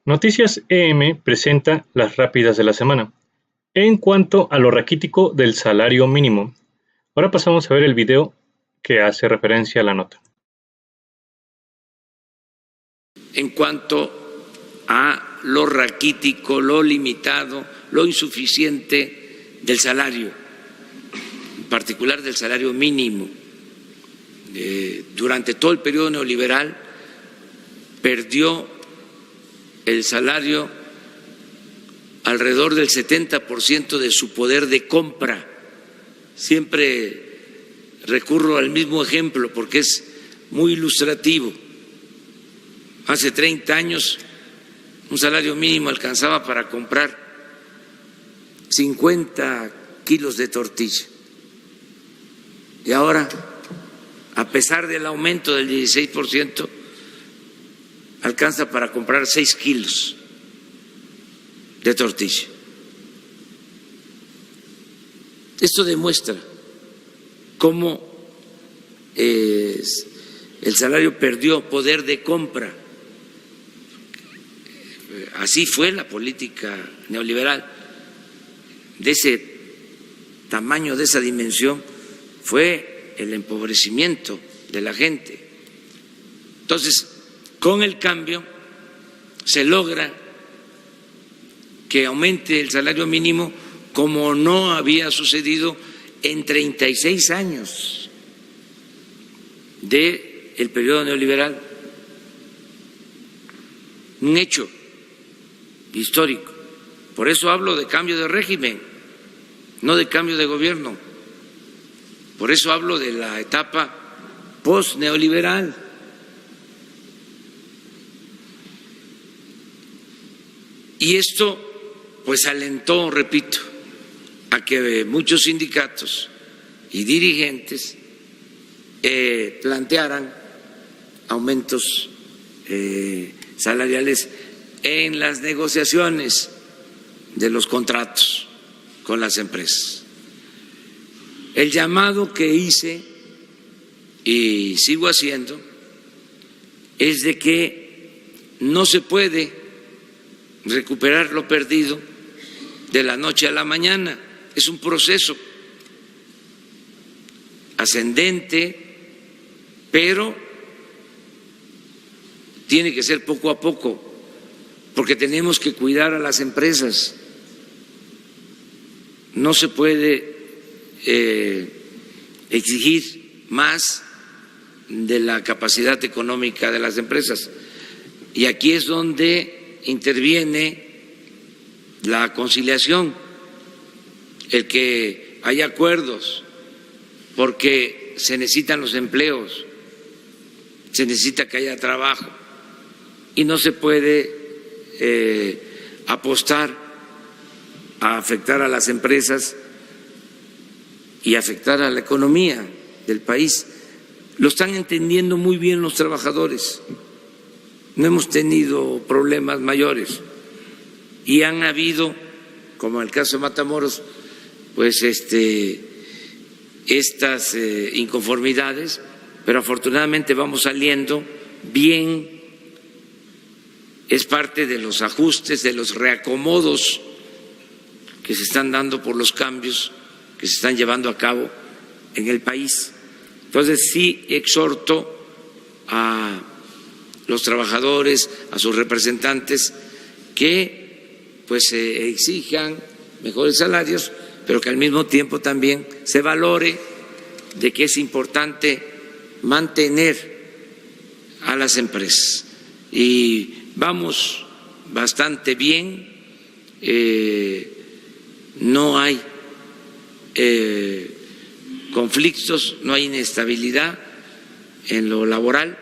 Noticias EM presenta las rápidas de la semana. En cuanto a lo raquítico del salario mínimo, ahora pasamos a ver el video que hace referencia a la nota. En cuanto a lo raquítico, lo limitado, lo insuficiente del salario, en particular del salario mínimo, durante todo el periodo neoliberal perdió el salario alrededor del 70% de su poder de compra. Siempre recurro al mismo ejemplo porque es muy ilustrativo. Hace 30 años un salario mínimo alcanzaba para comprar 50 kilos de tortilla. Y ahora, a pesar del aumento del 16%, alcanza para comprar 6 kilos de tortilla. Esto demuestra cómo el salario perdió poder de compra. Así fue la política neoliberal. De ese tamaño, de esa dimensión, fue el empobrecimiento de la gente. Entonces, con el cambio se logra que aumente el salario mínimo como no había sucedido en 36 años del periodo neoliberal. Un hecho histórico. Por eso hablo de cambio de régimen, no de cambio de gobierno. Por eso hablo de la etapa post-neoliberal. Y esto pues alentó, repito, a que muchos sindicatos y dirigentes plantearan aumentos salariales en las negociaciones de los contratos con las empresas. El llamado que hice y sigo haciendo es de que no se puede recuperar lo perdido de la noche a la mañana. Es un proceso ascendente, pero tiene que ser poco a poco, porque tenemos que cuidar a las empresas. No se puede exigir más de la capacidad económica de las empresas. Y aquí es donde interviene la conciliación, el que haya acuerdos, porque se necesitan los empleos, se necesita que haya trabajo y no se puede apostar a afectar a las empresas y afectar a la economía del país. Lo están entendiendo muy bien los trabajadores. No hemos tenido problemas mayores y han habido, como en el caso de Matamoros, pues estas inconformidades, pero afortunadamente vamos saliendo bien. Es parte de los ajustes, de los reacomodos que se están dando por los cambios que se están llevando a cabo en el país. Entonces sí exhorto a los trabajadores, a sus representantes, que pues exijan mejores salarios, pero que al mismo tiempo también se valore de que es importante mantener a las empresas. Y vamos bastante bien, no hay conflictos, no hay inestabilidad en lo laboral,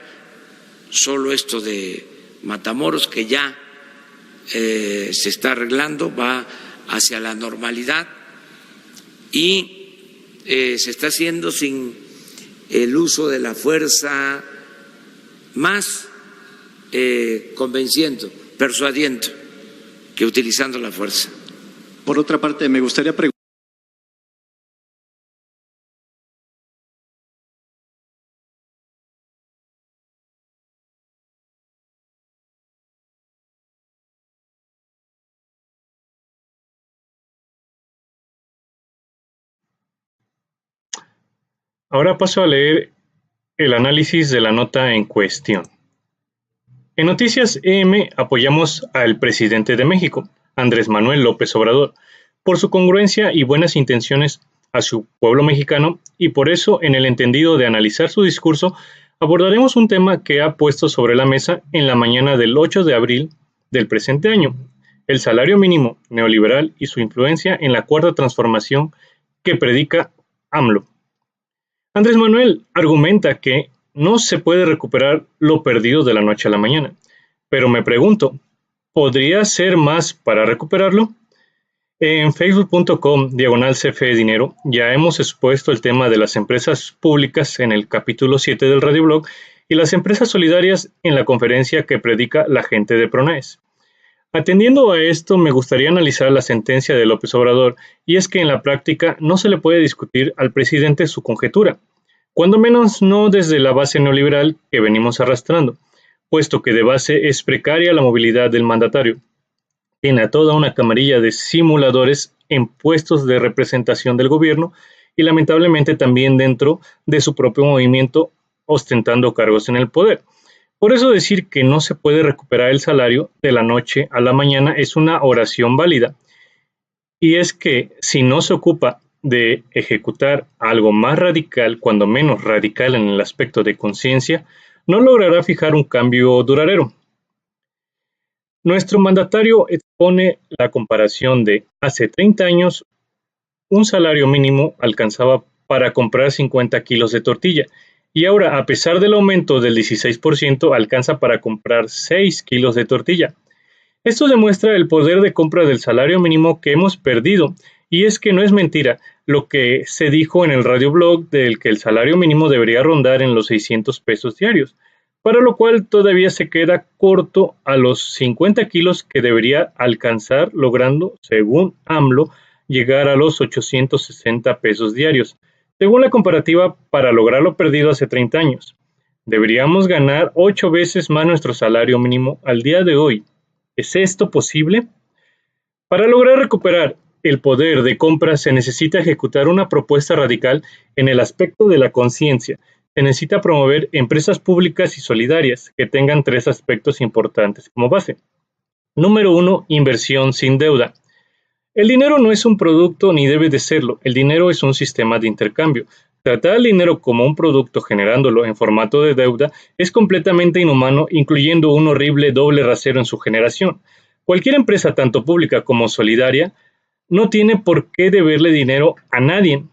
solo esto de Matamoros que ya se está arreglando, va hacia la normalidad y se está haciendo sin el uso de la fuerza, más convenciendo, persuadiendo que utilizando la fuerza. Por otra parte, me gustaría preguntar Ahora paso a leer el análisis de la nota en cuestión. En Noticias EM apoyamos al presidente de México, Andrés Manuel López Obrador, por su congruencia y buenas intenciones a su pueblo mexicano, y por eso, en el entendido de analizar su discurso, abordaremos un tema que ha puesto sobre la mesa en la mañana del 8 de abril del presente año: el salario mínimo neoliberal y su influencia en la cuarta transformación que predica AMLO. Andrés Manuel argumenta que no se puede recuperar lo perdido de la noche a la mañana, pero me pregunto, ¿podría ser más para recuperarlo? En facebook.com/CFE Dinero ya hemos expuesto el tema de las empresas públicas en el capítulo 7 del radioblog y las empresas solidarias en la conferencia que predica la gente de Pronaes. Atendiendo a esto, me gustaría analizar la sentencia de López Obrador, y es que en la práctica no se le puede discutir al presidente su conjetura, cuando menos no desde la base neoliberal que venimos arrastrando, puesto que de base es precaria la movilidad del mandatario. Tiene a toda una camarilla de simuladores en puestos de representación del gobierno y lamentablemente también dentro de su propio movimiento ostentando cargos en el poder. Por eso decir que no se puede recuperar el salario de la noche a la mañana es una oración válida. Y es que si no se ocupa de ejecutar algo más radical, cuando menos radical en el aspecto de conciencia, no logrará fijar un cambio duradero. Nuestro mandatario expone la comparación de hace 30 años, un salario mínimo alcanzaba para comprar 50 kilos de tortilla, y ahora, a pesar del aumento del 16%, alcanza para comprar 6 kilos de tortilla. Esto demuestra el poder de compra del salario mínimo que hemos perdido, y es que no es mentira lo que se dijo en el radioblog del que el salario mínimo debería rondar en los 600 pesos diarios, para lo cual todavía se queda corto a los 50 kilos que debería alcanzar, logrando, según AMLO, llegar a los 860 pesos diarios. Según la comparativa, para lograr lo perdido hace 30 años, deberíamos ganar 8 veces más nuestro salario mínimo al día de hoy. ¿Es esto posible? Para lograr recuperar el poder de compra se necesita ejecutar una propuesta radical en el aspecto de la conciencia. Se necesita promover empresas públicas y solidarias que tengan 3 aspectos importantes como base. Número 1, inversión sin deuda. El dinero no es un producto ni debe de serlo. El dinero es un sistema de intercambio. Tratar el dinero como un producto generándolo en formato de deuda es completamente inhumano, incluyendo un horrible doble rasero en su generación. Cualquier empresa, tanto pública como solidaria, no tiene por qué deberle dinero a nadie,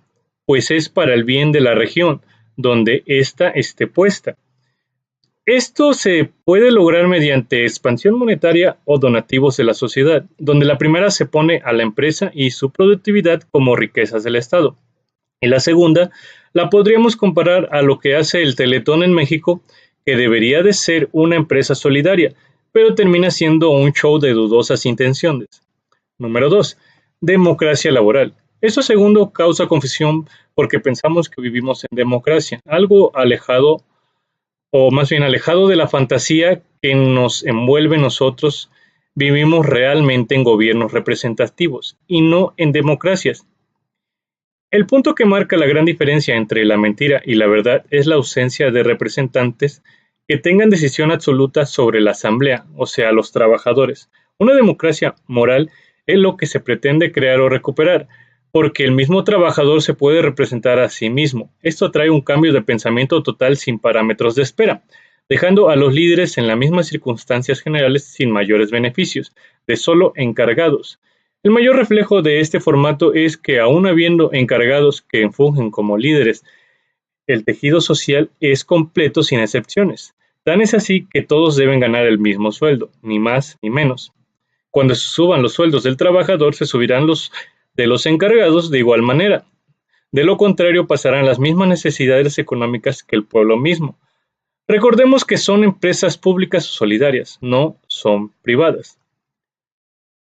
pues es para el bien de la región donde ésta esté puesta. Esto se puede lograr mediante expansión monetaria o donativos de la sociedad, donde la primera se pone a la empresa y su productividad como riquezas del Estado. Y la segunda la podríamos comparar a lo que hace el Teletón en México, que debería de ser una empresa solidaria, pero termina siendo un show de dudosas intenciones. Número 2. Democracia laboral. Eso segundo causa confusión porque pensamos que vivimos en democracia, algo alejado, o más bien alejado de la fantasía que nos envuelve. Nosotros vivimos realmente en gobiernos representativos y no en democracias. El punto que marca la gran diferencia entre la mentira y la verdad es la ausencia de representantes que tengan decisión absoluta sobre la asamblea, o sea, los trabajadores. Una democracia moral es lo que se pretende crear o recuperar, porque el mismo trabajador se puede representar a sí mismo. Esto trae un cambio de pensamiento total sin parámetros de espera, dejando a los líderes en las mismas circunstancias generales sin mayores beneficios, de solo encargados. El mayor reflejo de este formato es que, aun habiendo encargados que fungen como líderes, el tejido social es completo sin excepciones. Tan es así que todos deben ganar el mismo sueldo, ni más ni menos. Cuando se suban los sueldos del trabajador, se subirán los de los encargados de igual manera. De lo contrario, pasarán las mismas necesidades económicas que el pueblo mismo. Recordemos que son empresas públicas o solidarias, no son privadas.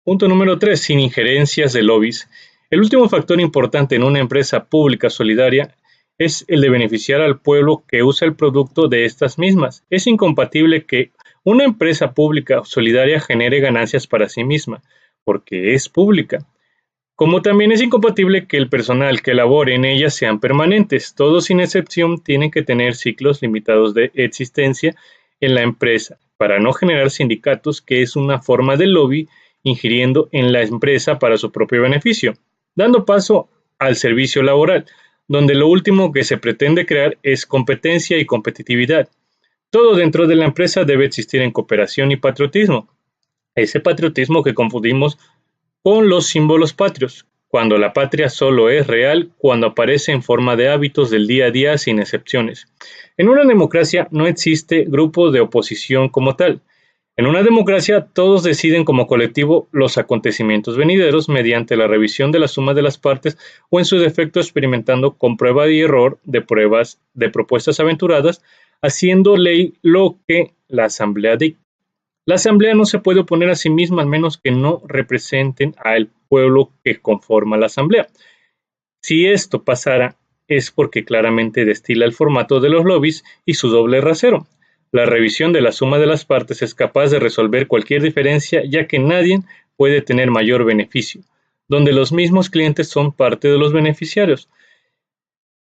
Punto número 3. Sin injerencias de lobbies. El último factor importante en una empresa pública solidaria es el de beneficiar al pueblo que usa el producto de estas mismas. Es incompatible que una empresa pública o solidaria genere ganancias para sí misma, porque es pública, Como también es incompatible que el personal que labore en ellas sean permanentes. Todos sin excepción tienen que tener ciclos limitados de existencia en la empresa para no generar sindicatos, que es una forma de lobby ingiriendo en la empresa para su propio beneficio, dando paso al servicio laboral, donde lo último que se pretende crear es competencia y competitividad. Todo dentro de la empresa debe existir en cooperación y patriotismo. Ese patriotismo que confundimos con los símbolos patrios, cuando la patria solo es real cuando aparece en forma de hábitos del día a día sin excepciones. En una democracia no existe grupo de oposición como tal. En una democracia todos deciden como colectivo los acontecimientos venideros mediante la revisión de la suma de las partes o en su defecto experimentando con prueba y error de pruebas de propuestas aventuradas, haciendo ley lo que la asamblea dicta. La asamblea no se puede oponer a sí misma al menos que no representen al pueblo que conforma la asamblea. Si esto pasara es porque claramente destila el formato de los lobbies y su doble rasero. La revisión de la suma de las partes es capaz de resolver cualquier diferencia, ya que nadie puede tener mayor beneficio, donde los mismos clientes son parte de los beneficiarios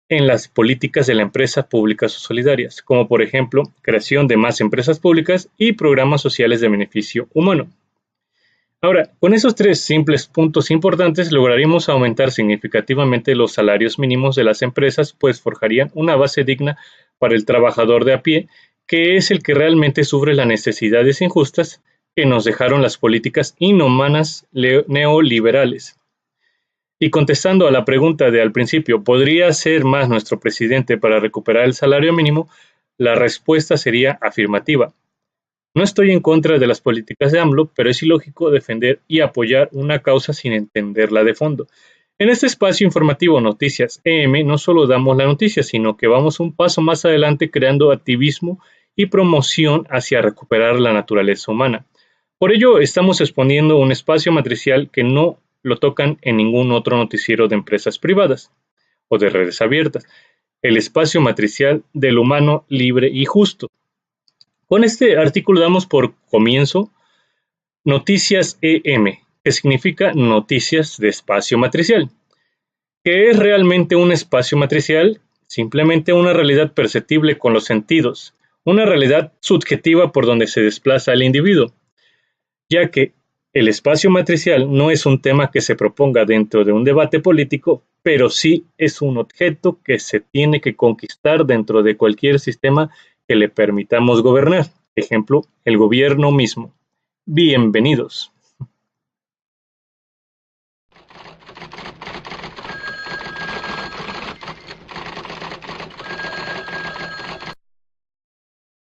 en las políticas de la empresa públicas o solidarias, como por ejemplo, creación de más empresas públicas y programas sociales de beneficio humano. Ahora, con esos tres simples puntos importantes lograríamos aumentar significativamente los salarios mínimos de las empresas, pues forjarían una base digna para el trabajador de a pie, que es el que realmente sufre las necesidades injustas que nos dejaron las políticas inhumanas neoliberales. Y contestando a la pregunta de al principio, ¿podría hacer más nuestro presidente para recuperar el salario mínimo? La respuesta sería afirmativa. No estoy en contra de las políticas de AMLO, pero es ilógico defender y apoyar una causa sin entenderla de fondo. En este espacio informativo Noticias EM no solo damos la noticia, sino que vamos un paso más adelante creando activismo y promoción hacia recuperar la naturaleza humana. Por ello, estamos exponiendo un espacio matricial que no lo tocan en ningún otro noticiero de empresas privadas o de redes abiertas, el espacio matricial del humano libre y justo. Con este artículo damos por comienzo Noticias EM, que significa Noticias de Espacio Matricial. ¿Qué es realmente un espacio matricial? Simplemente una realidad perceptible con los sentidos, una realidad subjetiva por donde se desplaza el individuo, ya que el espacio matricial no es un tema que se proponga dentro de un debate político, pero sí es un objeto que se tiene que conquistar dentro de cualquier sistema que le permitamos gobernar. Ejemplo, el gobierno mismo. Bienvenidos.